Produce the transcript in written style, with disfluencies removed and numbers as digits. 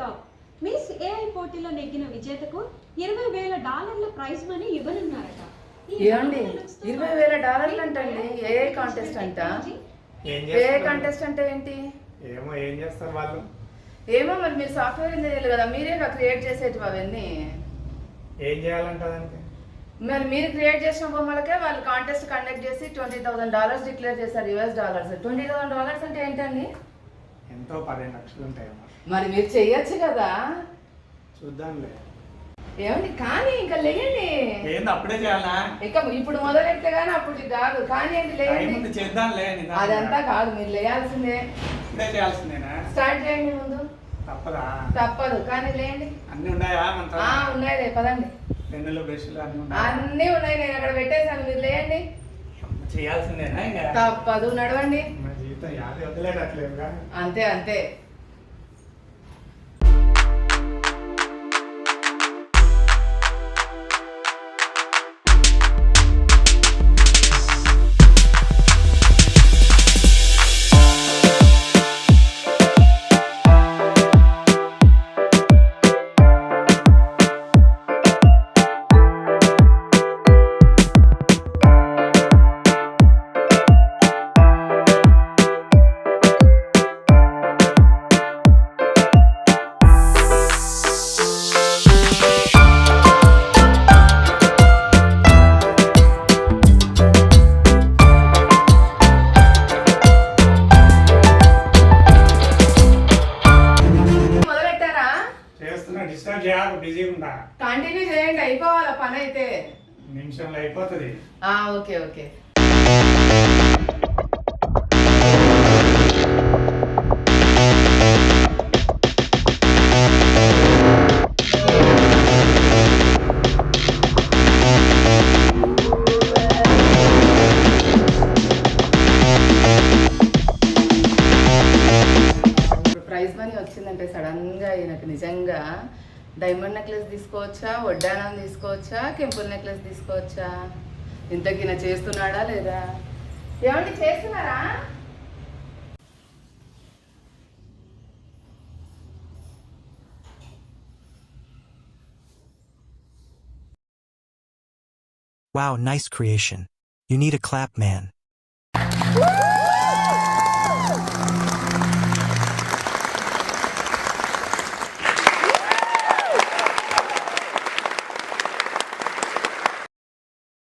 Top. Miss AI పోటీలో నెగ్గిన విజేతకు $20,000 prize money ఇవ్వనున్నారట. ఏమండి $20,000 అంటండి ఏఐ కాంటెస్ట్ అంట. ఏఐ కాంటెస్ట్ అంటే ఏంటి? ఏమో ఏం చేస్తారు వాళ్ళు. ఏమో మరి మీరు సాఫ్ట్వేర్ ఇంజనీర్లు కదా, మీరే క్రియేట్ చేసేటివి అవన్నీ. ఏం చేయాలంటే దానికి మరి మీరు క్రియేట్ చేసిన బొమ్మలకే వాళ్ళు కాంటెస్ట్ కండక్ట్ చేసి $20,000 డిక్లేర్ చేశారు, US$. $20,000 అంటే ఏంటండి? ఎంతో 15 లక్షలు ఉంటాయమ్మా. మరి మీరు చెయ్యొచ్చు కదా. చూద్దాంలే. ఏమండి కానీ ఇంకా లేయండి. ఏంది అప్పుడే చేయాలా? ఇక ఇప్పుడు మొదలెడితే గానీ అప్పుడు కాదు. కానీ ఏంటి లేయండి. చేద్దాంలే. అదంతా కాదు, మీరు లేయాల్సిందే. ఇప్పుడే చేయాల్సిందేనా? స్టార్ట్ చేయండి ముందు. తప్పదా? తప్పదు కానీ లేండి. అన్ని ఉన్నాయా? ఉన్నాయి, పదండి. పెన్నులు బ్రష్లు అన్నీ ఉన్నాయి, నేను అక్కడ పెట్టేశాను, మీరు లేయండి. చేయాల్సిందేనా? ఇంకా తప్పదు, నడవండి. మన జీవితం యాది వదిలేటట్లేదుగా. అంతే అంతే. కంటిన్యూ చేయండి, అయిపోవాలా పని అయితే. నిమిషంలో అయిపోతుంది. Okay okay. ప్రైజ్ మనీ వచ్చిందంటే సడన్ గా ఈయనకు నిజంగా డైమండ్ నెక్లెస్ తీసుకోవచ్చా, వడ్డానం తీసుకోవచ్చా, కెంపుల్ నెక్లెస్ తీసుకోవచ్చా? ఇంతకిన చేస్తున్నాడా లేదా? ఏమండి చేస్తున్నారా? Wow, nice creation. You need a clap, man.